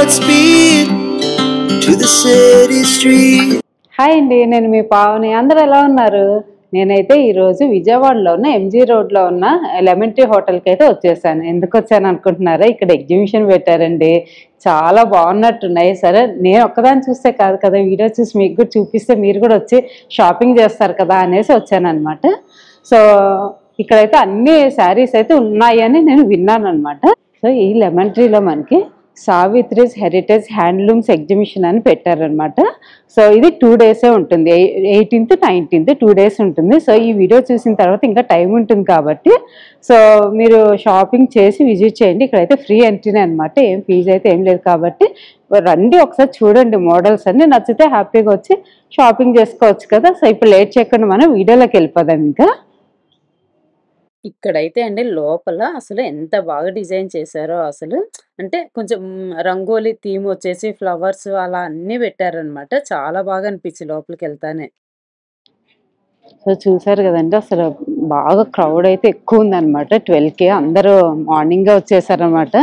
Godspeed to the city street. Hi అండి, నేను మీ పావని. అందరూ ఎలా ఉన్నారు? నేనైతే ఈరోజు విజయవాడలో ఉన్న ఎంజీ రోడ్లో ఉన్న లెమన్ ట్రీ హోటల్కి అయితే వచ్చేసాను. ఎందుకు వచ్చాను అనుకుంటున్నారా? ఇక్కడ ఎగ్జిబిషన్ పెట్టారండి, చాలా బాగున్నట్టున్నాయి. సరే, నేను ఒక్కదాన్ని చూస్తే కాదు కదా, వీడియో చూసి మీకు కూడా చూపిస్తే మీరు కూడా వచ్చి షాపింగ్ చేస్తారు కదా అనేసి వచ్చాను అనమాట. సో ఇక్కడైతే అన్ని శారీస్ అయితే ఉన్నాయని నేను విన్నాను అనమాట. సో ఈ లెమన్ ట్రీలో మనకి సావిత్రిస్ హెరిటేజ్ హ్యాండ్లూమ్స్ ఎగ్జిబిషన్ అని పెట్టారనమాట. సో ఇది 2 డేసే ఉంటుంది, 18th 19th 2 డేస్ ఉంటుంది. సో ఈ వీడియో చూసిన తర్వాత ఇంకా టైం ఉంటుంది కాబట్టి సో మీరు షాపింగ్ చేసి విజిట్ చేయండి. ఇక్కడైతే ఫ్రీ ఎంట్రీనే అనమాట, ఏం ఫీజు అయితే ఏం లేదు. కాబట్టి రండి, ఒకసారి చూడండి మోడల్స్ అన్ని, నచ్చితే హ్యాపీగా వచ్చి షాపింగ్ చేసుకోవచ్చు కదా. సో ఇప్పుడు లేట్ చేయకుండా మనం వీడియోలోకి వెళ్ళిపోదాం. ఇంకా ఇక్కడైతే అండి లోపల అసలు ఎంత బాగా డిజైన్ చేశారో అసలు, అంటే కొంచెం రంగోలీ థీమ్ వచ్చేసి ఫ్లవర్స్ అలా అన్నీ పెట్టారనమాట. చాలా బాగా అనిపించింది లోపలికి వెళ్తానే. సో చూసారు కదండి, అసలు బాగా క్రౌడ్ అయితే ఎక్కువ ఉందన్నమాట. 12కి అందరూ మార్నింగే వచ్చేసారనమాట.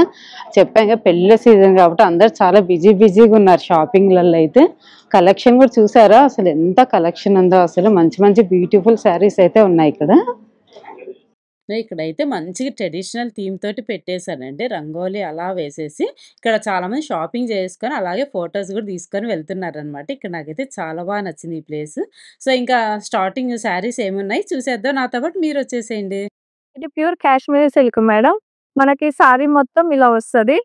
చెప్పాక పెళ్ళి సీజన్ కాబట్టి అందరు చాలా బిజీగా ఉన్నారు షాపింగ్లలో. అయితే కలెక్షన్ కూడా చూసారా, అసలు ఎంత కలెక్షన్ ఉందో. అసలు మంచి మంచి బ్యూటిఫుల్ శారీస్ అయితే ఉన్నాయి ఇక్కడ. ఇక్కడైతే మంచిగా ట్రెడిషనల్ థీమ్ తోటి పెట్టేశారండి, రంగోలీ అలా వేసేసి. ఇక్కడ చాలా మంది షాపింగ్ చేసుకొని అలాగే ఫొటోస్ కూడా తీసుకొని వెళ్తున్నారు అనమాట. ఇక్కడ నాకైతే చాలా బాగా నచ్చింది ఈ ప్లేస్. సో ఇంకా స్టార్టింగ్ శారీస్ ఏమున్నాయి చూసేద్దాం, నాతో పాటు మీరు వచ్చేసేయండి. ఇది ప్యూర్ కాశ్మీరీ సిల్క్ మేడం. మనకి సారీ మొత్తం ఇలా వస్తుంది,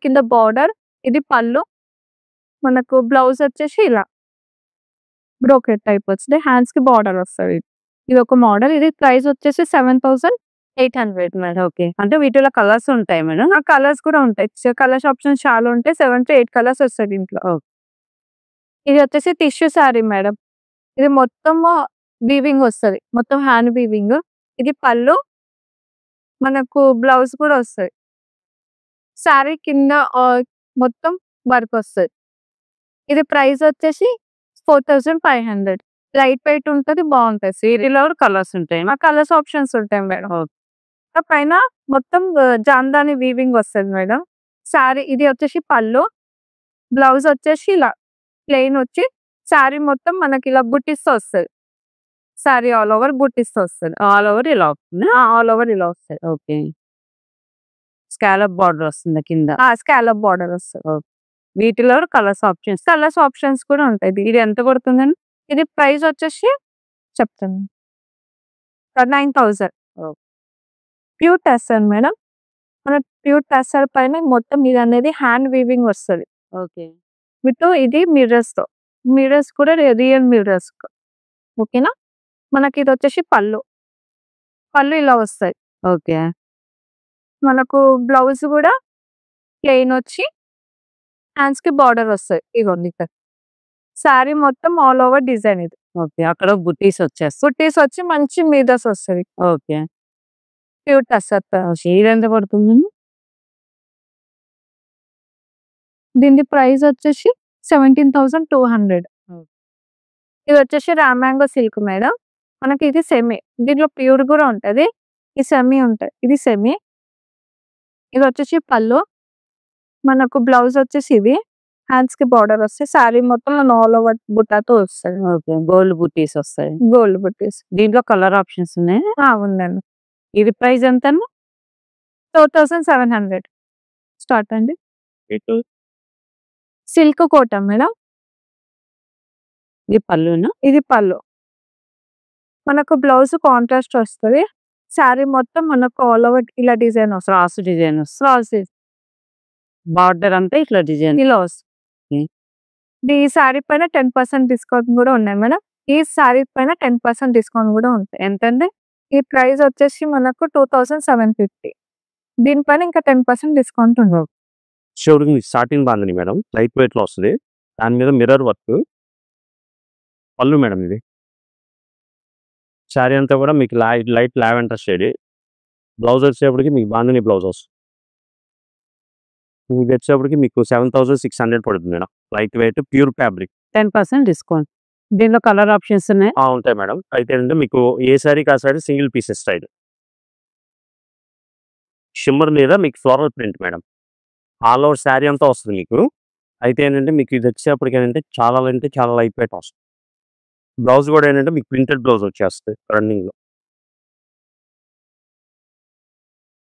కింద బార్డర్. ఇది పళ్ళు, మనకు బ్లౌజ్ వచ్చేసి ఇలా బ్రోకెట్ టైప్ వస్తుంది, హ్యాండ్స్ కి బార్డర్ వస్తుంది. ఇది ఒక మోడల్. ఇది ప్రైస్ వచ్చేసి 7,800 మేడం. ఓకే, అంటే వీటిలో కలర్స్ ఉంటాయి మేడం? ఆ కలర్స్ కూడా ఉంటాయి, కలర్స్ ఆప్షన్స్ చాలా ఉంటాయి. 7 to 8 కలర్స్ వస్తాయి దీంట్లో. ఇది వచ్చేసి టిష్యూ శారీ మేడం. ఇది మొత్తం వీవింగ్ వస్తుంది, మొత్తం హ్యాండ్ వీవింగ్. ఇది పళ్ళు, మనకు బ్లౌజ్ కూడా వస్తుంది. శారీ కింద మొత్తం వర్క్ వస్తుంది. ఇది ప్రైస్ వచ్చేసి 4,500. లైట్ వెయిట్ ఉంటుంది, బాగుంటుంది. వీటిలో కలర్స్ ఉంటాయి? ఆ కలర్స్ ఆప్షన్స్ ఉంటాయి మేడం. పైన మొత్తం జాందాని వీవింగ్ వస్తుంది మేడం. శారీ ఇది వచ్చేసి పళ్ళు, బ్లౌజ్ వచ్చేసి ఇలా ప్లెయిన్ వచ్చి శారీ మొత్తం మనకి ఇలా బుట్టిస్తూ వస్తుంది. శారీ ఆల్ ఓవర్ బుట్టిస్తూ వస్తుంది. ఆల్ ఓవర్ ఇలా వస్తుంది? ఆల్ ఓవర్ ఇలా వస్తుంది. ఓకే, స్కాలప్ బార్డర్ వస్తుంది కింద? స్కాలప్ బార్డర్ వస్తుంది. వీటిలో కలర్స్ ఆప్షన్స్ కూడా ఉంటాయి. ఇది ఎంత పడుతుందండి? ఇది ప్రైస్ వచ్చేసి చెప్తాను, 9,000. Pure tussar madam. మన ప్యూర్ టెస్సర్ పైన మొత్తం ఇది అనేది హ్యాండ్ వీవింగ్ వస్తుంది. ఓకే, విత్ ఇది మిర్రర్స్ కూడా రియల్ మిర్రర్స్. ఓకేనా. మనకి ఇది వచ్చేసి పళ్ళు ఇలా వస్తాయి. ఓకే, మనకు బ్లౌజ్ కూడా ప్లెయిన్ వచ్చి హ్యాండ్స్ కి బార్డర్ వస్తాయి. ఇగోండి ఇక్కడ శారీ మొత్తం ఆల్ ఓవర్ డిజైన్ ఇది. ఓకే, అక్కడ బుట్టీస్ వచ్చి మంచి మీదస్ వస్తుంది. Okay, pure tussar. ఇది ఎంత పడుతుంది? దీని ప్రైస్ వచ్చేసి 17,200. ఇది వచ్చేసి రామ్యాంగో సిల్క్ మేడం. మనకి ఇది సెమీ, దీంట్లో ప్యూర్ కూడా ఉంటది, ఈ సెమీ ఉంటది. ఇది సెమీ. ఇది వచ్చేసి పళ్ళు, మనకు బ్లౌజ్ వచ్చేసి ఇది హ్యాండ్స్ కి బార్డర్ వస్తాయి. శారీ మొత్తం ఆల్ ఓవర్ బుట్టాతో వస్తుంది. ఓకే, గోల్డ్ బుట్టీస్ వస్తాయి. గోల్డ్ బుట్టీస్. దీంట్లో కలర్ ఆప్షన్స్ ఉన్నాయి? ఉందండి. ఇది ప్రైస్ ఎంత? 4,700 స్టార్ట్ అండి. సిల్క్ కోట మేడం. ఇది పళ్ళునా? ఇది పళ్ళు, మనకు బ్లౌజ్ కాంట్రాస్ట్ వస్తుంది. శారీ మొత్తం మనకు ఆల్ ఓవర్ ఇలా డిజైన్ వస్తుంది. క్రాస్ డిజైన్ వస్తుంది. బార్డర్ అంతా ఇట్లా డిజైన్ ఇలా వస్తుంది. ఈ శారీ పైన 10% డిస్కౌంట్ కూడా ఉన్నాయి మేడం. ఈ శారీ పైన 10% డిస్కౌంట్ కూడా ఉంటాయి. ఎంతండి? ఈ ప్రైస్ వచ్చేసి మనకు 2,750. దీనిపైన ఇంకా 10% డిస్కౌంట్ ఉండవు. స్టార్టింగ్ బాగుంది మేడం, లైట్ వెయిట్ లో వస్తుంది. దాని మీద మిర్రర్ వర్క్. పళ్ళు మేడం ఇది. శారీ అంతా కూడా మీకు లైట్ లావెండర్ షేడ్. బ్లౌజ్ వచ్చేప్పటికి మీకు బాగుంది బ్లౌజ్ వస్తుంది. ఇది వచ్చేప్పటికి మీకు 7,600 పడుతుంది madam. Light weight pure fabric. 10% discount. దీనిలో కలర్ ఆప్షన్స్ ఉన్నాయి? ఉంటాయి మేడం. అయితే అంటే మీకు ఏ శారీకి ఆ sari single pieces style. Shimmer మీద మీకు floral print madam. All over sari అంతా వస్తుంది మీకు. అయితే ఏంటంటే మీకు ఇది వచ్చేప్పటికి ఏంటంటే చాలా లైట్ వెయిట్ వస్తుంది. బ్లౌజ్ కూడా ఏంటంటే మీకు ప్రింటెడ్ బ్లౌజ్ వచ్చేస్తుంది రన్నింగ్‌లో.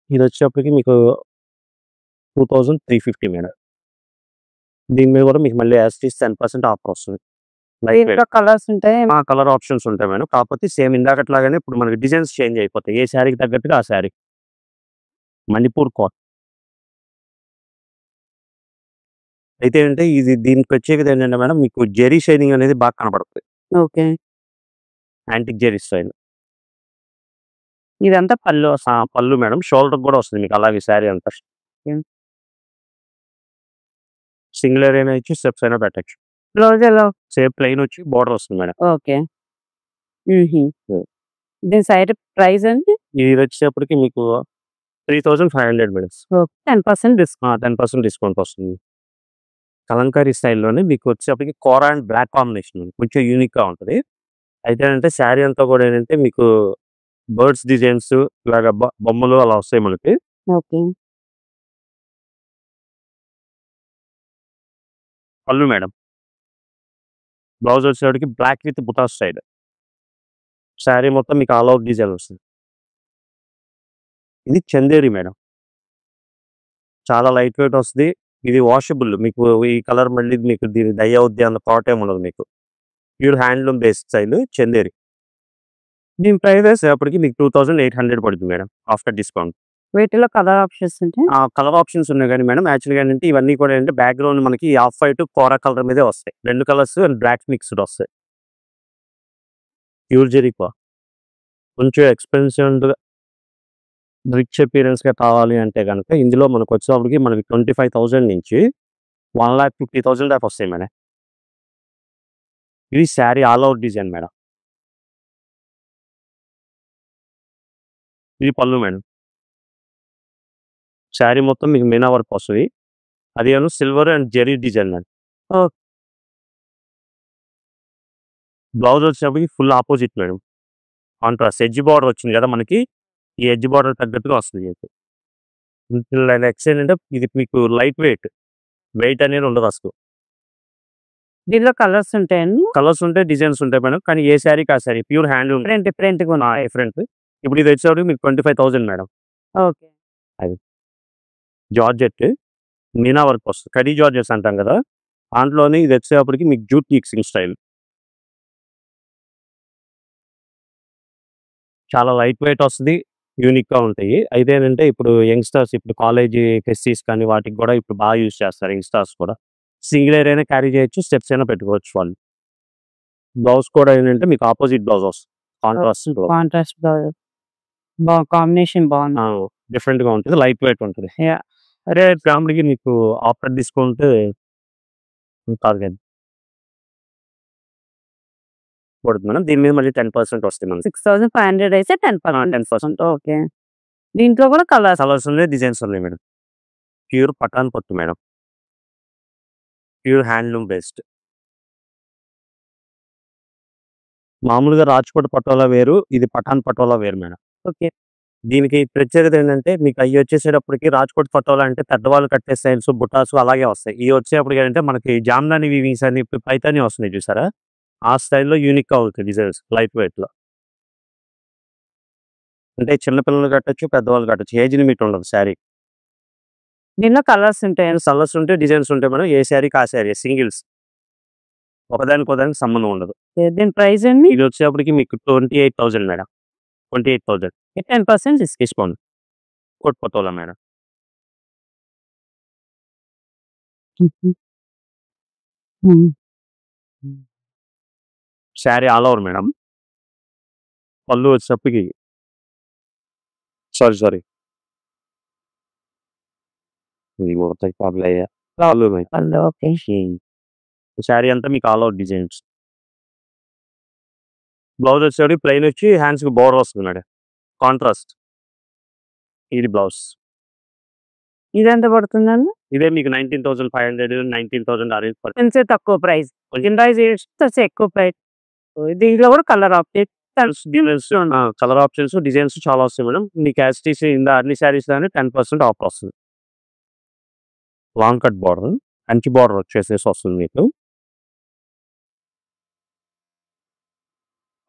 ఇది వచ్చేప్పటికి మీకు 2350 మేడం. దీని మీద కూడా మీకు మళ్ళీ యాజ్ ఇట్ ఈజ్ 10% ఆఫర్ వస్తుంది. Light weight. దీంట్లో కలర్స్ ఉంటాయి. కలర్ ఆప్షన్స్ ఉంటాయి మేడం. కాకపోతే సేమ్ ఇందాకట్లాగానే ఇప్పుడు మనకి డిజైన్స్ చేంజ్ అయిపోతాయి. ఏ శారీకి తగ్గట్టుగా ఆ శారీ. మణిపూర్ కాటన్. అయితే ఏంటంటే దీని ప్రత్యేకత ఏంటంటే మేడం మీకు జెరీ షైనింగ్ అనేది బాగా కనపడుతుంది. ఓకే. Antique zari style. ఇదంతా పళ్ళు మేడం. షోల్డర్ కూడా వస్తుంది మీకు అలాగే శారీ అంతా. సింగిల్ ఏరియా ఇచ్చి స్టెప్స్ అయినా పెట్టచ్చు. బ్లౌజ్ ఎలా? సేమ్ ప్లెయిన్ వచ్చి బోర్డర్ వస్తుంది మేడం. ఓకే. దీని సైడ్ ప్రైస్ అండి? ఇది వచ్చేప్పటికి మీకు 3500 మేడం. 10% డిస్కౌంట్. 10% డిస్కౌంట్ వస్తుంది. కలంకారీ స్టైల్లోనే మీకు వచ్చేప్పటికి కోరా అండ్ బ్లాక్ కాంబినేషన్ కొంచెం యూనిక్గా ఉంటుంది. అయితే ఏంటంటే శారీ అంతా కూడా ఏంటంటే మీకు బర్డ్స్ డిజైన్స్ ఇలాగ బొమ్మలు అలా వస్తాయి మనకి. ఓకే. పళ్ళు మేడం. బ్లౌజ్ వచ్చేటికి black with buta style. Sari మొత్తం మీకు ఆల్ అవుట్ డిజైన్ వస్తుంది. ఇది చందేరి మేడం. చాలా లైట్ వెయిట్ వస్తుంది. ఇది వాషబుల్. మీకు ఈ కలర్ మళ్ళీ మీకు దీని డై అవుద్ది అన్న థాట్ ఏమి ఉండదు మీకు. Pure handloom based style Chanderi. దీని ప్రైస్ వచ్చేప్పటికి మీకు 2800 పడుతుంది మేడం ఆఫ్టర్ డిస్కౌంట్. వీటిలో కలర్ ఆప్షన్స్ ఉంటాయి. కలర్ ఆప్షన్స్ ఉన్నాయి కానీ మేడం యాక్చువల్గా ఏంటంటే ఇవన్నీ కూడా ఏంటంటే బ్యాక్గ్రౌండ్ మనకి ఆఫ్ వైట్ కోరా కలర్ మీదే వస్తాయి. 2 కలర్స్ అండ్ బ్లాక్ మిక్స్డ్ వస్తాయి. ప్యూర్ జెరీకా కొంచెం ఎక్స్పెన్సివ్ అండ్ రిచ్ అపీరెన్స్గా కావాలి అంటే కనుక ఇందులో మనకు వచ్చేప్పటికి మనకి 25,000 నుంచి 1,50,000 దాకా వస్తాయి మేడం. ఇది sari all out design madam. ఇది పళ్ళు మేడం. శారీ మొత్తం మీకు మీనా వర్క్ వస్తుంది. అది silver and zari design madam. Blouse వచ్చేప్పటికి full opposite madam. Contrast edge border వచ్చింది కదా మనకి. ఈ ఎడ్జ్ బార్డర్ తగ్గట్టుగా వస్తుంది. నెక్స్ట్ ఏంటంటే ఇది మీకు లైట్ వెయిట్ అనేది ఉండదు అసలు. దీనిలో కలర్స్ ఉంటాయండి. కలర్స్ ఉంటాయి, డిజైన్స్ ఉంటాయి మేడం. కానీ ఏ శారీకి ఆ శారీ ప్యూర్ హ్యాండ్లూమ్ డిఫరెంట్గా ఉన్నాయి. డిఫరెంట్. ఇప్పుడు ఇది వచ్చేప్పటికి మీకు 25,000 madam. Okay. Georgette Meena work వస్తుంది. కడీ జార్జెట్స్ అంటాం కదా, దాంట్లోనే ఇది వచ్చేప్పటికి మీకు జూట్ మిక్సింగ్ స్టైల్. చాలా లైట్ వెయిట్ వస్తుంది, యూనిక్గా ఉంటాయి. అయితే ఏంటంటే ఇప్పుడు యంగ్స్టర్స్ ఇప్పుడు కాలేజీ ఫెస్టివ్స్ కానీ వాటికి కూడా ఇప్పుడు బాగా యూజ్ చేస్తారు. యంగ్స్టర్స్ కూడా సింగిల్ ఏర్ అయినా క్యారీ చేయొచ్చు, స్టెప్స్ అయినా పెట్టుకోవచ్చు వాళ్ళు. బ్లౌజ్ కూడా ఏంటంటే మీకు ఆపోజిట్ బ్లౌజ్ వస్తుంది. కాంట్రాస్ట్ బ్లౌజ్ కాంబినేషన్ బాగుంది. డిఫరెంట్గా ఉంటుంది, లైట్ వెయిట్ ఉంటుంది. అరే ఫ్యామిలీకి మీకు ఆఫ్టర్ డిస్కౌంట్ కాదు పడుతుంది మేడం. దీని మీద మళ్ళీ 10% వస్తుంది మనకి. 6,500 అయితే 10%. ఓకే. దీంట్లో కూడా కలర్స్ ఉన్నాయి, డిజైన్స్ ఉన్నాయి మేడం. ప్యూర్ పటాన్ పట్టు మేడం. Pure handloom based. మామూలుగా రాజ్కోట్ పటోలా వేరు, ఇది పఠాన్ పటోలా వేరు మేడం. ఓకే. దీనికి ప్రత్యేకత ఏంటంటే మీకు అవి వచ్చేసేటప్పటికి రాజ్కోట్ పటోలా అంటే పెద్దవాళ్ళు కట్టే స్టైల్స్ బుటాసు అలాగే వస్తాయి. ఇవి వచ్చేప్పటికి ఏంటంటే మనకి జామ్దాని వీవింగ్స్ అని పైతాని వస్తున్నాయి చూసారా, ఆ స్టైల్లో యూనిక్గా అవుతుంది డిజైన్స్ లైట్ వెయిట్లో. అంటే చిన్నపిల్లలు కట్టచ్చు, పెద్దవాళ్ళు కట్టచ్చు, ఏజ్ లిమిట్ ఉండదు శారీ. దీనిలో కలర్స్ ఉంటాయి, కలర్స్ ఉంటాయి, డిజైన్స్ ఉంటాయి మేడం. ఏ శారీకి ఆ శారీ సింగిల్స్, ఒకదానికి సంబంధం ఉండదు. దీని ప్రైస్ అండి? ఇది వచ్చేప్పటికి మీకు 28,000 మేడం. 28,000 10% డిస్కౌంట్. కోట్ Patola madam. Sari all over madam. పళ్ళు వచ్చేప్పటికి సారీ ఇది ఓకే. శారీ అంతా మీకు ఆల్ అవుట్ డిజైన్స్. బ్లౌజ్ వచ్చేప్పటికి ప్లెయిన్ వచ్చి హ్యాండ్స్కి బోర్డర్ వస్తుంది మేడం, కాంట్రాస్ట్. ఇది బ్లౌజ్. ఇది ఎంత పడుతుందండి? ఇదే మీకు 19,500 19,000 అరేంజ్ కొంచెం తక్కువ ప్రైస్, ఎక్కువ ప్రైస్. దీంట్లో కూడా కలర్ కలర్ ఆప్షన్స్, డిజైన్స్ చాలా వస్తాయి మేడం. మీకు యాజ్ టీసీ అన్ని శారీస్ కానీ 10% ఆఫర్ వస్తుంది. Long cut border, Kanchi border వచ్చేసేసి వస్తుంది మీకు.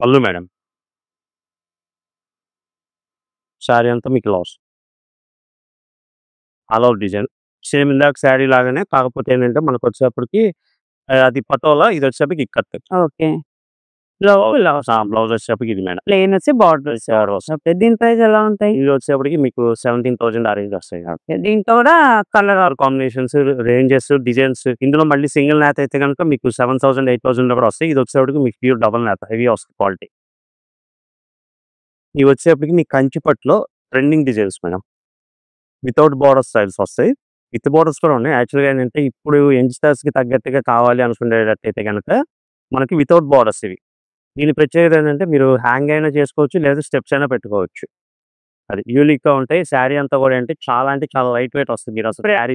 పళ్ళు మేడం. శారీ అంతా మీకు లాస్ ఆల్ ఓవర్ డిజైన్ సేమ్ ఇందాక శారీ లాగానే, కాకపోతే ఏంటంటే మనకు వచ్చేటప్పటికి అది పటోలా, ఇది వచ్చేటప్పటికి ఇక్కత్. ఓకే. బ్లౌజ్ వచ్చేటప్పటికి ఇది మేడం. ప్లెయిన్ వచ్చి బార్డర్ ఓకే. దీని ప్రైస్ ఎలా ఉంటాయి? ఇది వచ్చేటప్పటికి మీకు 17,000 ఆ రేంజ్ వస్తాయి. ఓకే. దీంట్లో కూడా కలర్ కాంబినేషన్స్, రేంజెస్, డిజైన్స్. ఇందులో మళ్ళీ సింగిల్ నేత అయితే కనుక మీకు 7,000 8,000 కూడా వస్తాయి. ఇది వచ్చేటప్పటికి మీకు ప్యూర్ డబుల్ నేత, హెవీ వస్తుంది క్వాలిటీ. ఇవి వచ్చేటప్పటికి మీకు కంచి పట్టులో trending designs madam. Without border styles వస్తాయి, విత్ బార్డర్స్ కూడా ఉన్నాయి. యాక్చువల్గా ఏంటంటే ఇప్పుడు యంగ్స్టర్స్కి తగ్గట్టుగా కావాలి అనుకునేటట్టయితే కనుక మనకి వితౌట్ బార్డర్స్ ఇవి. దీని ప్రత్యేకత ఏంటంటే మీరు హ్యాంగ్ అయినా చేసుకోవచ్చు, లేదా స్టెప్స్ అయినా పెట్టుకోవచ్చు. అది యూనిక్గా ఉంటాయి. శారీ అంతా కూడా అంటే చాలా లైట్ వెయిట్ వస్తుంది. మీరు అసలు శారీ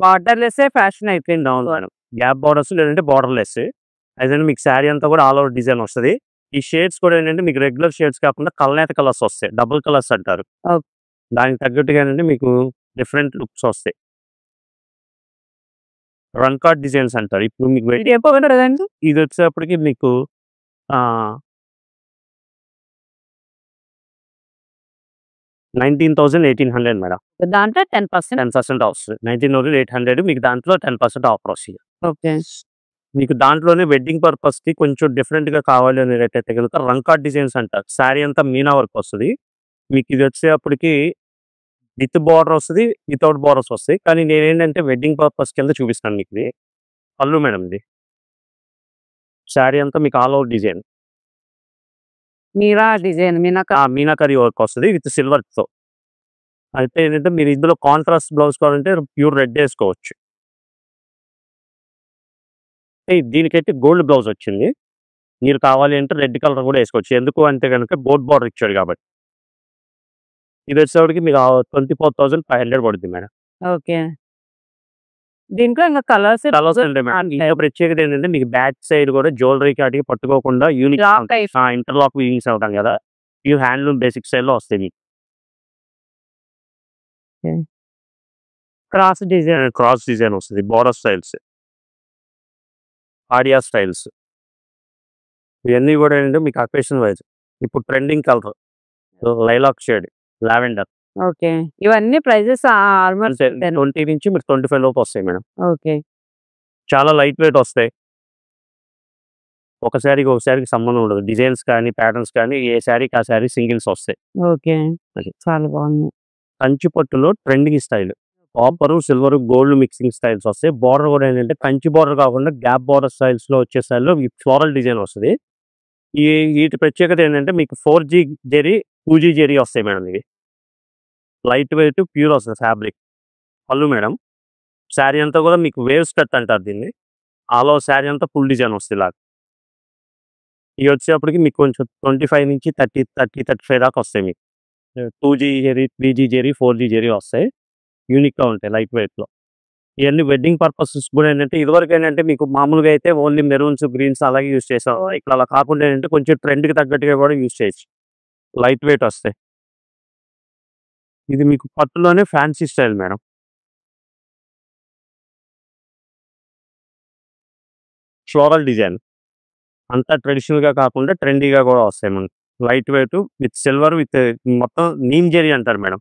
బార్డర్లెస్ ఫ్యాషన్ అయిపోయింది. అవును మేడం. గ్యాప్ బార్డర్స్ లేదంటే బార్డర్లెస్, అయితే మీకు శారీ అంతా కూడా ఆల్ ఓవర్ డిజైన్ వస్తుంది. ఈ షేడ్స్ కూడా ఏంటంటే మీకు రెగ్యులర్ షేడ్స్ కాకుండా కల్నేత కలర్స్ వస్తాయి, డబుల్ కలర్స్ అంటారు. దానికి తగ్గట్టుగా మీకు డిఫరెంట్ లుక్స్ వస్తాయి. రన్ కార్డ్ డిజైన్స్ అంటారు. ఇప్పుడు మీకు ఇది వచ్చేటప్పటికి మీకు 19,000 1800 మేడం. దాంట్లో 10% 10% వస్తుంది. 19,800 మీకు దాంట్లో 10% ఆఫర్ వస్తుంది. ఓకే. మీకు దాంట్లోనే వెడ్డింగ్ పర్పస్కి కొంచెం డిఫరెంట్గా కావాలి అనేటట్టయితే కనుక రన్ కార్డ్ డిజైన్స్ అంటారు. శారీ అంతా మీనా వర్క్ వస్తుంది. మీకు ఇది వచ్చేటప్పటికి విత్ బార్డర్ వస్తుంది, వితౌట్ బార్డర్స్ వస్తాయి. కానీ నేనేంటంటే వెడ్డింగ్ పర్పస్ కింద చూపిస్తాను మీకు. ఇది పళ్ళు మేడం. ఇది శారీ అంతా మీకు ఆల్ ఓవర్ డిజైన్, మీరా డిజైన్, మీనాకరీ వర్క్ వస్తుంది విత్ సిల్వర్తో. అయితే ఏంటంటే మీరు ఇందులో కాంట్రాస్ట్ బ్లౌజ్ కావాలంటే ప్యూర్ రెడ్ వేసుకోవచ్చు. దీనికైతే గోల్డ్ బ్లౌజ్ వచ్చింది. మీరు కావాలి అంటే రెడ్ కలర్ కూడా వేసుకోవచ్చు. ఎందుకు అంటే కనుక బోర్డ్ బార్డర్ ఇచ్చాడు కాబట్టి. ఇది వచ్చేవాడికి మీకు 24,500 పడుతుంది మేడం. ఓకే. దీంట్లో ఇంకా కలర్స్ ప్రత్యేకత ఏంటంటే మీకు బ్యాక్ సైడ్ కూడా జ్యువెలరీకి అడిగి పట్టుకోకుండా యూనిక్ ఇంటర్లాక్ వీవింగ్స్ అవుతాం కదా, ఇవి హ్యాండ్లూమ్ బేసిక్ స్టైల్లో వస్తాయి మీకు. క్రాస్ డిజైన్ వస్తుంది, బార్డర్ స్టైల్స్, ఆడియా స్టైల్స్. ఇవన్నీ కూడా ఏంటంటే మీకు అకేషన్ వైజ్ ఇప్పుడు trending colour lilac shade, lavender. Okay. ఇవన్నీ ప్రైజెస్ 20 నుంచి మీరు 25 లోపు వస్తాయి మేడం. ఓకే. చాలా లైట్ వెయిట్ వస్తాయి. ఒక శారీకి సంబంధం ఉండదు. డిజైన్స్ కానీ ప్యాటర్న్స్ కానీ ఏ శారీకి ఆ శారీ సింగిల్స్ వస్తాయి. ఓకే. చాలా బాగుంది. కంచి పట్టులో trending style, copper, silver, gold mixing styles వస్తాయి. బార్డర్ కూడా ఏంటంటే కంచి బార్డర్ కాకుండా గ్యాప్ బార్డర్ స్టైల్స్లో వచ్చే స్టైల్లో ఫ్లోరల్ డిజైన్ వస్తుంది. వీటి ప్రత్యేకత ఏంటంటే మీకు 4G జెరీ 2G జెరీ వస్తాయి మేడం. ఇవి లైట్ వెయిట్ ప్యూర్ వస్తుంది ఫ్యాబ్రిక్. పళ్ళు మేడం. శారీ అంతా కూడా మీకు వేవ్స్ కట్ అంటారు దీన్ని. ఆల్ ఓవర్ శారీ అంతా ఫుల్ డిజైన్ వస్తుంది ఇలాగ. ఇవి వచ్చేటప్పటికి మీకు కొంచెం 25 నుంచి 35 దాకా వస్తాయి. మీకు 2G zari, 3G zari, 4G zari వస్తాయి. యూనిక్గా ఉంటాయి లైట్ వెయిట్లో. ఇవన్నీ వెడ్డింగ్ పర్పసెస్ కూడా ఏంటంటే ఇదివరకు ఏంటంటే మీకు మామూలుగా అయితే ఓన్లీ మెరూన్స్, గ్రీన్స్ అలాగే యూజ్ చేసాం. ఇక్కడ అలా కాకుండా ఏంటంటే కొంచెం ట్రెండ్కి తగ్గట్టుగా కూడా యూజ్ చేయొచ్చు. లైట్ వెయిట్ వస్తాయి. ఇది మీకు పట్టులోనే fancy style madam. Floral design అంతా ట్రెడిషనల్గా కాకుండా ట్రెండీగా కూడా వస్తాయి మనకి. Light weight with silver with మొత్తం నీమ్ జెరీ అంటారు మేడం.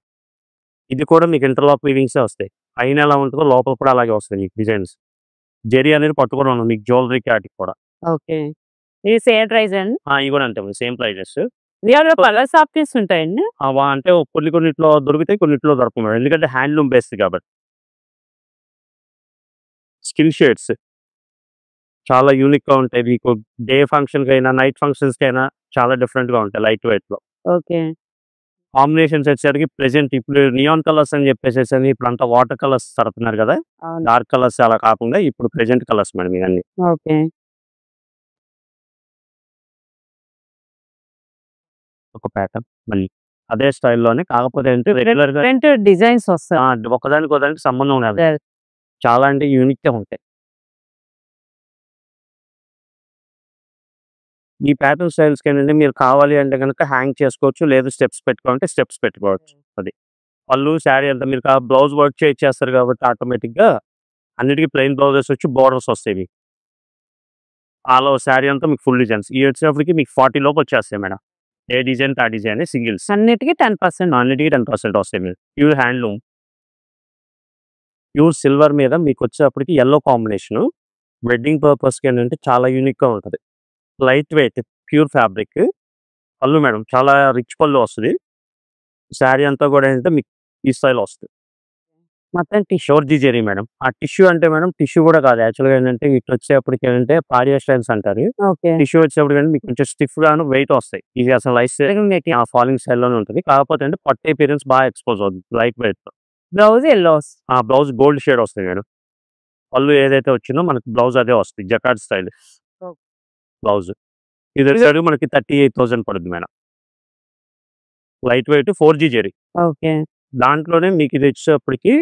ఇది కూడా మీకు ఇంటర్లాక్ వీవింగ్సే వస్తాయి. పైన ఎలా ఉంటుందో లోపల కూడా అలాగే వస్తాయి మీకు డిజైన్స్. జెరీ అనేది పట్టు కూడా ఉంది మీకు జ్యువెలరీకి వాటికి కూడా. ఓకే. ఇది సేమ్ ప్రైస్ అండి? ఇవి కూడా అంతే సేమ్ ప్రైజెస్. కలర్స్ ఆప్షన్స్ ఉంటాయండి? అంటే కొన్నిట్లో దొరుకుతాయి, కొన్నిట్లో దొరకవు మేడం. ఎందుకంటే హ్యాండ్లూమ్ బేస్డ్ కాబట్టి. స్కిన్ షేడ్స్ చాలా యూనిక్గా ఉంటాయి. మీకు డే ఫంక్షన్కి అయినా నైట్ ఫంక్షన్స్కి అయినా చాలా డిఫరెంట్గా ఉంటాయి లైట్ వెయిట్లో. ఓకే. కాంబినేషన్స్ వచ్చేసరికి ప్రెజెంట్ ఇప్పుడు నియాన్ కలర్స్ అని చెప్పేసి ఇప్పుడు అంతా వాటర్ కలర్స్ తడుతున్నారు కదా, డార్క్ కలర్స్ అలా కాకుండా ఇప్పుడు ప్రెజెంట్ కలర్స్ మేడం ఇవన్నీ. ఓకే. ఒక ప్యాటర్న్ మళ్ళీ అదే స్టైల్లోనే, కాకపోతే అంటే రెగ్యులర్ గా డిజైన్స్ వస్తాయి. ఒకదానికి సంబంధం ఉండదు. చాలా అంటే యూనిక్గా ఉంటాయి. ఈ ప్యాటర్న్ స్టైల్స్కి ఏంటంటే మీరు కావాలి అంటే కనుక హ్యాంగ్ చేసుకోవచ్చు, లేదు స్టెప్స్ పెట్టుకోవాలంటే స్టెప్స్ పెట్టుకోవచ్చు. అది పళ్ళు శారీ అంతా మీరు బ్లౌజ్ వర్క్ చేస్తారు కాబట్టి ఆటోమేటిక్గా అన్నిటికీ ప్లెయిన్ బ్లౌజెస్ వచ్చి బోర్డర్స్ వస్తాయి మీకు. ఆల్ ఓవర్ శారీ అంతా మీకు ఫుల్ డిజైన్స్. ఇవి వచ్చేటప్పటికి మీకు 40 లోపు వచ్చేస్తాయి మేడం. ఏ డిజైన్ ఆ డిజైన్ సింగిల్స్ అన్నిటికీ 10%. అన్నిటికీ 10% వస్తాయి మీరు. ప్యూర్ హ్యాండ్లూమ్, ప్యూర్ సిల్వర్ మీద మీకు వచ్చేటప్పటికి ఎల్లో కాంబినేషను. వెడ్డింగ్ పర్పస్కి ఏంటంటే చాలా యూనిక్గా ఉంటుంది. Light weight pure fabric. పళ్ళు మేడం చాలా రిచ్ పళ్ళు వస్తుంది. శారీ అంతా కూడా ఏంటంటే మీకు ఈ స్టైల్ వస్తుంది. మొత్తం టిష్యూ. షోర్జీ జెరీ మేడం. ఆ టిష్యూ అంటే మేడం టిష్యూ కూడా కాదు యాక్చువల్గా ఏంటంటే ఇట్లా వచ్చేప్పటికి ఏంటంటే పాలియస్టైన్స్ అంటారు. ఓకే. టిష్యూ వచ్చేప్పటికి అంటే మీకు కొంచెం స్టిఫ్ గాను వెయిట్ వస్తాయి. ఇది అసలు లైఫ్ ఆ ఫాలింగ్ స్టైల్లోనే ఉంటుంది. కాకపోతే అంటే పట్టు అపియరెన్స్ బాగా ఎక్స్పోజ్ అవుతుంది లైట్ వెయిట్. Blouse yellow. ఆ బ్లౌజ్ గోల్డ్ షేడ్ వస్తుంది మేడం. పళ్ళు ఏదైతే వచ్చిందో మనకి బ్లౌజ్ అదే వస్తుంది. Jacquard style blouse. ఇది వచ్చేసరికి మనకి 38,000 పడుతుంది madam. Light weight 4G zari. Okay. దాంట్లోనే మీకు ఇది వచ్చేటప్పటికి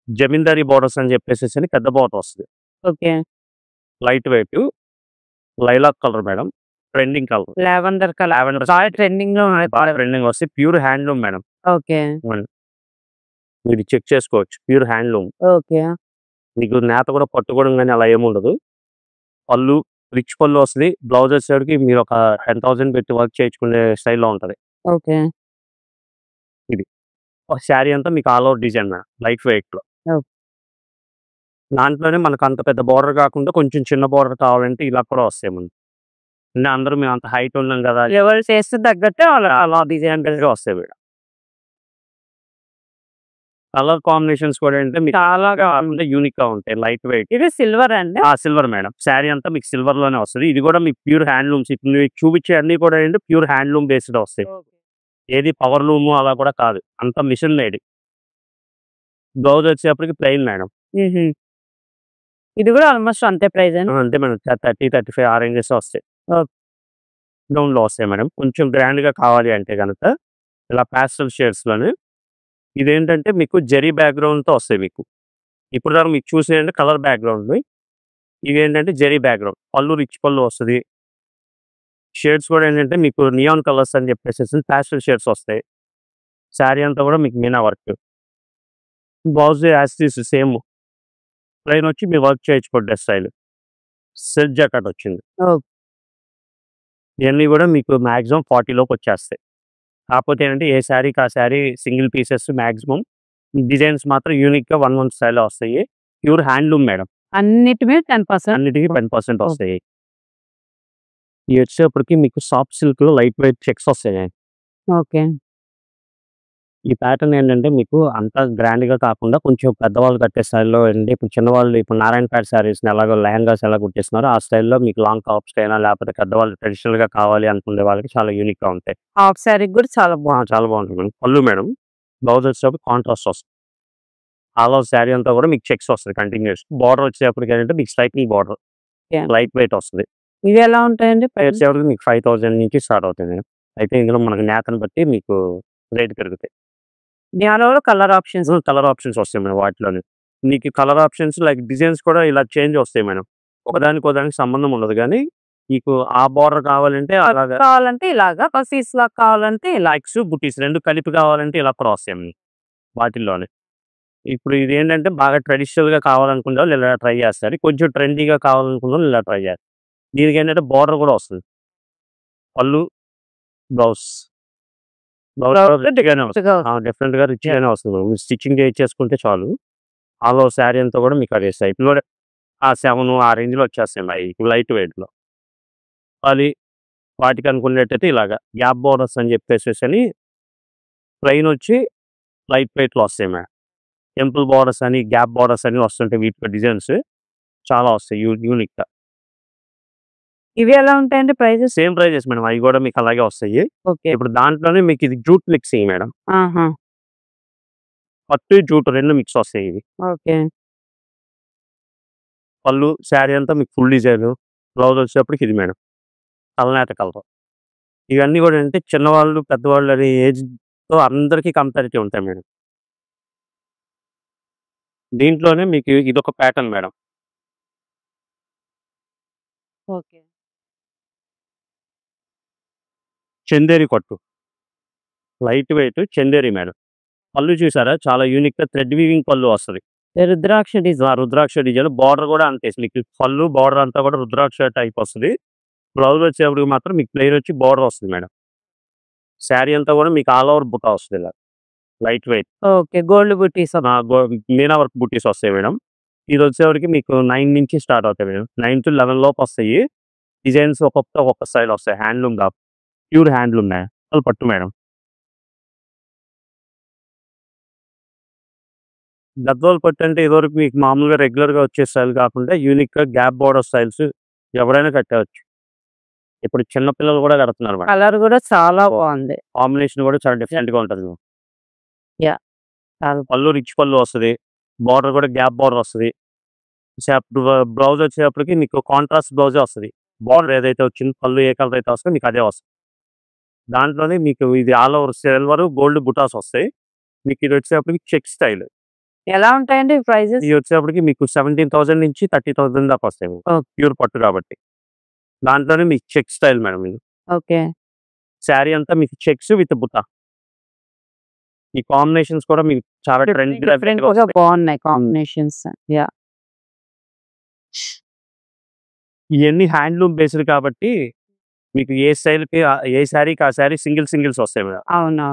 జమీందారీ బోర్డర్స్ అని చెప్పేసి పెద్ద బోర్డర్ వస్తుంది. Okay. Light weight lilac colour madam. Trending colour lavender colour. Lavender చాలా ట్రెండింగ్ లో ట్రెండింగ్ వస్తే ప్యూర్ హ్యాండ్లూమ్ మేడం. ఓకే. మీరు చెక్ చేసుకోవచ్చు. Pure handloom. ఓకే. మీకు నేత కూడా పట్టుకోవడం కానీ అలా ఏముండదు. పళ్ళు రిచ్ పళ్ళు వస్తుంది. బ్లౌజ్ వచ్చేసరికి మీరు ఒక 10,000 పెట్టి వర్క్ చేయించుకునే స్టైల్లో ఉంటుంది. ఓకే. శారీ అంతా మీకు all over design madam light వెయిట్లో. దాంట్లోనే మనకు అంత పెద్ద బోర్డర్ కాకుండా కొంచెం చిన్న బోర్డర్ కావాలంటే ఇలా కూడా వస్తాయి ముందు. అంటే అందరూ మేము అంత హైట్ ఉన్నాం కదా ఎవరు చేస్తే తగ్గట్టు అలా డిజైన్ గా వస్తాయి మేడం. కలర్ కాంబినేషన్స్ కూడా అంటే మీకు చాలా యూనిక్ గా ఉంటాయి. Light weight. ఇది సిల్వర్ అండి. Silver madam. శారీ అంతా మీకు సిల్వర్ లోనే వస్తుంది. ఇది కూడా మీకు ప్యూర్ హ్యాండ్లూమ్స్. ఇప్పుడు మీకు చూపించే అన్ని కూడా ఏంటి ప్యూర్ హ్యాండ్లూమ్ బేస్డ్ వస్తాయి. ఏది పవర్ లూము అలా కూడా కాదు. అంత మిషన్ మేడ్. బ్లౌజ్ వచ్చేప్పటికి ప్లెయిన్ మేడం. ఇది కూడా ఆల్మోస్ట్ అంతే ప్రైస్ అంతే మేడం. 30-35 ఆ రేంజెస్ వస్తాయి. గ్రౌండ్లో వస్తాయి మేడం. కొంచెం గ్రాండ్గా కావాలి అంటే కనుక ఇలా ప్యాస్టల్ షేడ్స్లోనే. ఇదేంటంటే మీకు జెరీ బ్యాక్గ్రౌండ్తో వస్తాయి మీకు. ఇప్పుడు దాకా మీకు చూసేయండి కలర్ బ్యాక్గ్రౌండ్. ఇవేంటంటే జెరీ బ్యాక్గ్రౌండ్. పళ్ళు రిచ్ పళ్ళు వస్తుంది. షేడ్స్ కూడా ఏంటంటే మీకు నియాన్ కలర్స్ అని చెప్పేసి ప్యాస్టల్ షేడ్స్ వస్తాయి. శారీ అంతా కూడా మీకు Meena work. Blouse as same plain వచ్చి మీరు వర్క్ చేయించుకోండి స్టైల్. సెట్ జాకెట్ వచ్చింది. ఇవన్నీ కూడా మీకు మ్యాక్సిమం 40 లోపు వచ్చేస్తాయి. కాకపోతే ఏంటంటే ఏ శారీకి ఆ sari single pieces maximum. Designs మాత్రం యూనిక్గా 1 స్టైల్లో వస్తాయి. Pure handloom madam. అన్నిటి మీద 10%. అన్నిటికీ 10% వస్తాయి. ఇవి వచ్చేప్పటికి మీకు సాఫ్ట్ సిల్క్లో లైట్ వెయిట్ చెక్స్ వస్తాయి. ఓకే. ఈ ప్యాటర్న్ ఏంటంటే మీకు అంత గ్రాండ్గా కాకుండా కొంచెం పెద్దవాళ్ళు కట్టే స్టైల్లో ఏంటంటే ఇప్పుడు చిన్నవాళ్ళు ఇప్పుడు నారాయణపేట శారీస్ని ఎలాగో లెహంగాస్ ఎలా కుట్టేస్తున్నారో ఆ స్టైల్లో మీకు లాంగ్ టాప్స్ అయినా లేకపోతే పెద్దవాళ్ళు ట్రెడిషనల్గా కావాలి అనుకునే వాళ్ళకి చాలా యూనిక్గా ఉంటాయి. హాఫ్ శారీ కూడా చాలా బాగుంది. చాలా బాగుంటుంది మేడం. పళ్ళు మేడం. బ్లౌజ్ వచ్చేటప్పుడు కాంట్రాస్ట్ వస్తుంది. ఆల్ ఓవర్ శారీ అంతా కూడా మీకు చెక్స్ వస్తుంది కంటిన్యూస్. బార్డర్ వచ్చేటప్పటికి ఏంటంటే మీకు స్ట్రైకింగ్ బార్డర్ లైట్ వెయిట్ వస్తుంది. ఇవి ఎలా ఉంటాయండి? వచ్చేటప్పటికి మీకు 5,000 నుంచి స్టార్ట్ అవుతుంది మేడం. అయితే ఇందులో మనకు నేతను బట్టి మీకు రేట్ పెరుగుతాయి. దానిలో కలర్ ఆప్షన్స్ వస్తాయి మేడం. వాటిలోనే మీకు కలర్ ఆప్షన్స్ లైక్ డిజైన్స్ కూడా ఇలా చేంజ్ వస్తాయి మేడం. ఒకదానికి సంబంధం ఉండదు కానీ మీకు ఆ బార్డర్ కావాలంటే అలాగా ఇలాగా పీస్ లాగా కావాలంటే లైక్స్ బుటీస్ రెండు కలిపి కావాలంటే ఇలా కూడా వస్తాయి వాటిల్లోనే. ఇప్పుడు ఇది ఏంటంటే బాగా ట్రెడిషనల్గా కావాలనుకునే వాళ్ళు ఇలా ట్రై చేస్తారు. కొంచెం ట్రెండీగా కావాలనుకున్న వాళ్ళు ఇలా ట్రై చేస్తారు. దీనికి ఏంటంటే బార్డర్ కూడా వస్తుంది. పళ్ళు బ్లౌజ్ డిఫరెంట్గా రిచ్గానే వస్తుంది. మీరు స్టిచ్చింగ్ చేసుకుంటే చాలు. ఆల్ ఓవర్ శారీ అంతా కూడా మీకు అదే సైట్ కూడా 7 ఆ రేంజ్లో వచ్చేస్తాయి లైట్ వెయిట్లో. అది వాటికి అనుకునేటైతే ఇలాగా గ్యాప్ బోర్డర్స్ అని చెప్పేసి అని ప్లెయిన్ వచ్చి లైట్ వెయిట్లో వస్తాయి మేడం. టెంపుల్ బోర్డర్స్ అని గ్యాప్ బోర్డర్స్ అని వస్తుంటాయి. వీటి డిజైన్స్ చాలా వస్తాయి యూనిక్గా. ఇవి ఎలా ఉంటాయండి ప్రైజెస్? Same prices madam. అవి కూడా మీకు అలాగే వస్తాయి. ఓకే. ఇప్పుడు దాంట్లోనే మీకు ఇది జూట్ మిక్సింగ్ మేడం. పట్టు జూట్ రెండు మిక్స్ వస్తాయి ఇవి. ఓకే. పళ్ళు శారీ అంతా మీకు ఫుల్ డిజైన్. బ్లౌజ్ వచ్చేటప్పటికి ఇది మేడం తలనేత కలర్. ఇవన్నీ కూడా అంటే చిన్నవాళ్ళు పెద్దవాళ్ళు అనే ఏజ్తో అందరికీ కంపారిటివ్ ఉంటాయి మేడం. దీంట్లోనే మీకు ఇదొక ప్యాటర్న్ మేడం. ఓకే. చందేరి కొట్టు లైట్ వెయిట్ చందేరి మేడం. పళ్ళు చూసారా చాలా యూనిక్ గా థ్రెడ్ వీవింగ్ పళ్ళు వస్తుంది. రుద్రాక్ష డిజైన్. రుద్రాక్ష డిజైన్ బార్డర్ కూడా అంతే మీకు పళ్ళు బార్డర్ అంతా కూడా రుద్రాక్ష టైప్ వస్తుంది. బ్లౌజ్ వచ్చేప్పటికి మాత్రం మీకు ప్లెయిన్ వచ్చి బార్డర్ వస్తుంది మేడం. శారీ అంతా కూడా మీకు ఆల్ ఓవర్ బుట్ట వస్తుంది ఇలా లైట్ వెయిట్. ఓకే, గోల్డ్ బుటీస్. మీనా వర్క్ బుట్టీస్ వస్తాయి మేడం. ఇది వచ్చేవరకు మీకు 9 నుంచి స్టార్ట్ అవుతాయి మేడం. 9 to 11 లోపు వస్తాయి. డిజైన్స్ ఒక్కొక్క స్టైల్ వస్తాయి. హ్యాండ్లూమ్ గా ప్యూర్ హ్యాండ్లూమ్ పట్టు మేడం. గద్వాల్ పట్టు అంటే ఇదివరకు మీకు మామూలుగా రెగ్యులర్ గా వచ్చే స్టైల్ కాకుండా యూనిక్ గా గ్యాప్ బోర్డర్ స్టైల్స్ ఎవరైనా కట్టవచ్చు. ఇప్పుడు చిన్న పిల్లలు కూడా కడుతున్నారు మేడం. కలర్ కూడా చాలా బాగుంది. కాంబినేషన్ కూడా చాలా డిఫరెంట్ గా ఉంటుంది. చాలా పళ్ళు రిచ్ పళ్ళు వస్తుంది. బార్డర్ కూడా గ్యాప్ బార్డర్ వస్తుంది. బ్లౌజ్ వచ్చేటప్పటికి మీకు కాంట్రాస్ట్ బ్లౌజే వస్తుంది. బార్డర్ ఏదైతే వచ్చింది పళ్ళు ఏ కలర్ అయితే వస్తుందో మీకు అదే వస్తుంది. దాంట్లోనే మీకు ఇది ఆల్ ఓవర్ సిల్వర్ గోల్డ్ బుటాస్ వస్తాయి. మీకు ఇది వచ్చేటప్పటికి చెక్ స్టైల్. ఎలా ఉంటాయండి ప్రైజెస్? ఇది వచ్చేటప్పటికి మీకు 17,000 నుంచి 30,000 దాకా వస్తాయి. ప్యూర్ పట్టు కాబట్టి దాంట్లోనే మీకు చెక్ స్టైల్ మేడం. ఇది ఓకే, శారీ అంతా మీకు చెక్స్ విత్ బుట్ట. ఈ కాంబినేషన్స్ కూడా మీకు చాలా డిఫరెంట్ గా బాగున్నాయి కాంబినేషన్స్. ఇవన్నీ హ్యాండ్లూమ్ బేస్డ్ కాబట్టి మీకు ఏ స్టైల్ కి ఏ శారీకి ఆ శారీ సింగిల్స్ వస్తాయి మేడం. అవునా,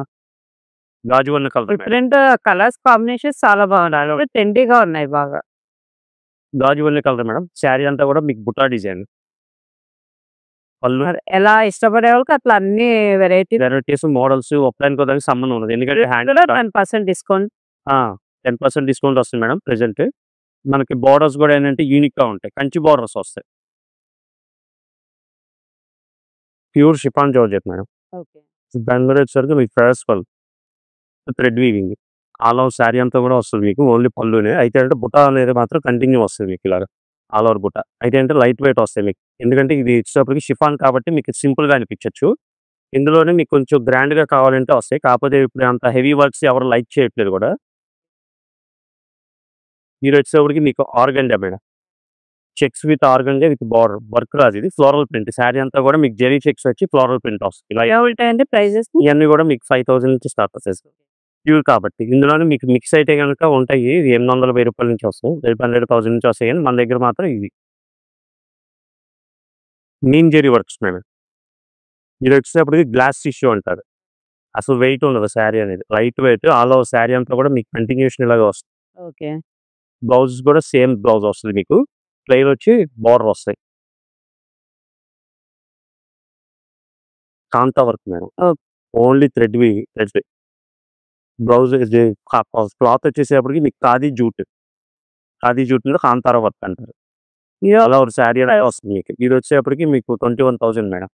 గాజు వన్న కలర్ డిఫరెంట్ కలర్స్ కాంబినేషన్స్ చాలా బాగున్నాయి. ట్రెండీగా ఉన్నాయి బాగా. గాజు వన్న కలర్ మేడం. శారీ అంతా కూడా మీకు బుటా డిజైన్. పళ్ళు ఎలా ఇష్టపడే వాళ్ళకి అట్లా అన్ని వెరైటీస్ మోడల్స్ ఒక్కదానికి ఒకదానికి సంబంధం ఉన్నది. ఎందుకంటే 10% డిస్కౌంట్ 10% డిస్కౌంట్ వస్తుంది మేడం. ప్రెసెంట్ మనకి బార్డర్స్ కూడా ఏంటంటే యూనిక్ గా ఉంటాయి. కంచి బార్డర్స్ వస్తాయి. Pure chiffon georgette madam. Bengaluru వచ్చేసరికి మీకు ఫ్రెష్ పళ్ళు thread weaving all over sari అంతా కూడా వస్తుంది మీకు. ఓన్లీ పళ్ళునే అయితే అంటే బుట్ట అనేది మాత్రం కంటిన్యూ వస్తుంది మీకు ఇలాగా ఆల్ ఓవర్ బుట్ట. అయితే అంటే లైట్ వెయిట్ వస్తాయి మీకు. ఎందుకంటే ఇది ఇచ్చేటప్పటికి షిఫాన్ కాబట్టి మీకు సింపుల్ గా అనిపించవచ్చు. ఇందులోనే మీకు కొంచెం గ్రాండ్ గా కావాలంటే వస్తాయి. కాకపోతే ఇప్పుడు అంత హెవీ వర్క్స్ ఎవరు లైక్ చేయట్లేదు కూడా. మీరు వచ్చేటప్పటికి మీకు organza madam. Checks with organza with border work రాదు. ఇది ఫ్లోరల్ ప్రింట్. శారీ అంతా కూడా మీకు జెరీ చెక్స్ వచ్చి ఫ్లోరల్ ప్రింట్ వస్తుంది. ఇలా ఉంటాయండి ప్రైజెస్? ఇవన్నీ కూడా మీకు 5,000 నుంచి స్టార్ట్ అవుతాయి ప్యూర్ కాబట్టి. ఇందులోనే మీకు మిక్స్ అయితే కనుక ఉంటాయి. ఇది 800 రూపాయల నుంచి వస్తాయి. 1,000 నుంచి వస్తాయి. కానీ మన దగ్గర మాత్రం ఇది మీన్ జెరీ వర్క్స్ మేడం. ఇది వచ్చేటప్పటికి గ్లాస్ టిష్యూ అంటారు. అసలు వెయిట్ ఉండదు శారీ అనేది. Light weight all over sari అంతా కూడా మీకు కంటిన్యూషన్ ఇలాగా వస్తుంది. ఓకే, బ్లౌజ్ కూడా సేమ్ బ్లౌజ్ వస్తుంది మీకు. ప్లెయిన్ వచ్చి బార్డర్ వస్తాయి. Kantha work madam. Only thread blouse cloth వచ్చేసేపటికి మీకు ఖాదీ జూట్ మీద కాంతార వర్క్ అంటారు. అలా ఒక శారీ వస్తుంది మీకు. ఇది వచ్చేప్పటికి మీకు 21,000 మేడం.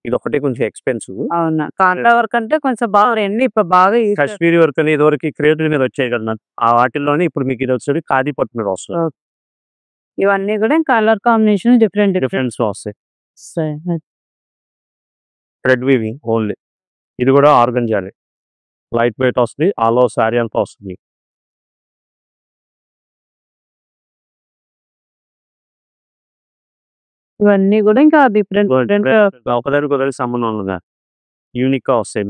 ఇది ఒకటి కొంచెం ఎక్స్పెన్సివ్. అవునా, కాంతా వర్క్ అంటే కొంచెం బాగా ఇప్పుడు బాగా కాశ్మీరీ వర్క్ అనేది ఇదివరకు క్రియేటివ్ మీద వచ్చాయి కదా. ఆ వాటిల్లోనే ఇప్పుడు మీకు ఇది వచ్చేది ఖాదీ పట్టు మీద వస్తుంది. ఇవన్నీ కూడా కలర్ కాంబినేషన్ డిఫరెంట్ వస్తాయి. Thread weaving only. ఇది కూడా ఆర్గంజానే లైట్ వెయిట్ వస్తుంది. ఆల్ ఓవర్ శారీ అంతా వస్తుంది. ఇవన్నీ కూడా ఇంకా డిఫరెంట్ ఒకదానికి సంబంధం ఉన్నదా యూనిక్ గా వస్తాయి.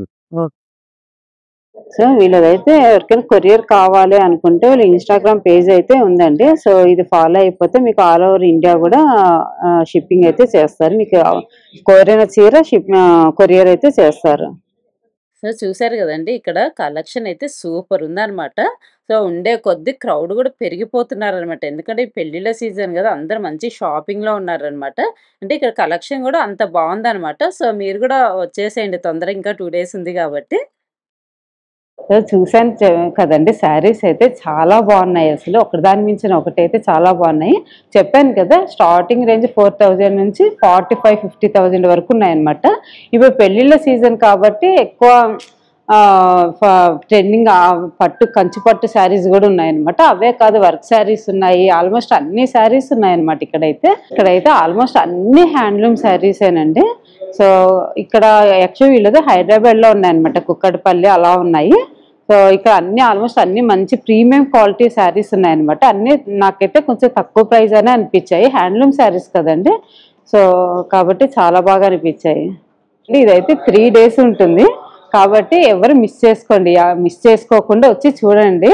సో వీళ్ళదైతే ఎవరికైనా కొరియర్ కావాలి అనుకుంటే వీళ్ళ ఇన్స్టాగ్రామ్ పేజ్ అయితే ఉందండి. సో ఇది ఫాలో అయిపోతే మీకు ఆల్ ఓవర్ ఇండియా కూడా షిప్పింగ్ అయితే చేస్తారు. మీకు కోరిన చీర కొరియర్ అయితే చేస్తారు. సో చూసారు కదండి, ఇక్కడ కలెక్షన్ అయితే సూపర్ ఉందన్నమాట. సో ఉండే కొద్ది క్రౌడ్ కూడా పెరిగిపోతున్నారనమాట. ఎందుకంటే పెళ్లిళ్ళ సీజన్ కదా, అందరూ మంచి షాపింగ్లో ఉన్నారనమాట. అంటే ఇక్కడ కలెక్షన్ కూడా అంత బాగుందనమాట. సో మీరు కూడా వచ్చేసేయండి తొందరగా, ఇంకా 2 days ఉంది కాబట్టి. చూసాను కదండి, శారీస్ అయితే చాలా బాగున్నాయి. అసలు ఒకదాని మించిన ఒకటైతే చాలా బాగున్నాయి. చెప్పాను కదా, స్టార్టింగ్ రేంజ్ 4,000 నుంచి 45,000-50,000 వరకు ఉన్నాయన్నమాట. ఇప్పుడు పెళ్లిళ్ళ సీజన్ కాబట్టి ఎక్కువ ట్రెండింగ్ కంచి పట్టు శారీస్ కూడా ఉన్నాయన్నమాట. అవే కాదు, వర్క్ శారీస్ ఉన్నాయి. ఆల్మోస్ట్ అన్ని శారీస్ ఉన్నాయన్నమాట. ఇక్కడైతే ఆల్మోస్ట్ అన్ని హ్యాండ్లూమ్ శారీసేనండి. సో ఇక్కడ యాక్చువల్లీ వీళ్ళది హైదరాబాద్లో ఉన్నాయన్నమాట. కుక్కడపల్లి అలా ఉన్నాయి. సో ఇక్కడ ఆల్మోస్ట్ అన్ని మంచి ప్రీమియం క్వాలిటీ శారీస్ ఉన్నాయన్నమాట. అన్ని నాకైతే కొంచెం తక్కువ ప్రైస్ అనే అనిపించాయి. హ్యాండ్లూమ్ శారీస్ కదండి, సో కాబట్టి చాలా బాగా అనిపించాయి. ఇదైతే 3 days ఉంటుంది. కాబట్టి ఎవరు మిస్ చేసుకోకుండా వచ్చి చూడండి.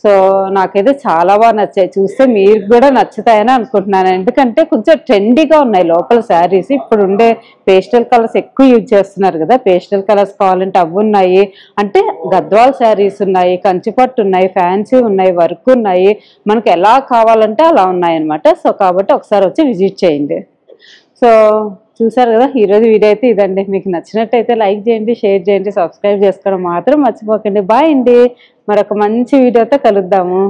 సో నాకైతే చాలా బాగా నచ్చాయి. చూస్తే మీకు కూడా నచ్చుతాయని అనుకుంటున్నాను. ఎందుకంటే కొంచెం ట్రెండీగా ఉన్నాయి లోపల శారీస్. ఇప్పుడు ఉండే పేస్టల్ కలర్స్ ఎక్కువ యూజ్ చేస్తున్నారు కదా. పేస్టల్ కలర్స్ కావాలంటే అవి ఉన్నాయి, అంటే గద్వాల్ శారీస్ ఉన్నాయి, కంచిపట్టు ఉన్నాయి, ఫ్యాన్సీ ఉన్నాయి, వర్క్ ఉన్నాయి, మనకు ఎలా కావాలంటే అలా ఉన్నాయి అనమాట. సో కాబట్టి ఒకసారి వచ్చి విజిట్ చేయండి. సో చూసారు కదా, ఈరోజు వీడియో అయితే ఇదండి. మీకు నచ్చినట్టయితే లైక్ చేయండి, షేర్ చేయండి, సబ్స్క్రైబ్ చేసుకోవడం మాత్రం మర్చిపోకండి. బాయ్ అండి, మరొక మంచి వీడియోతో కలుద్దాము.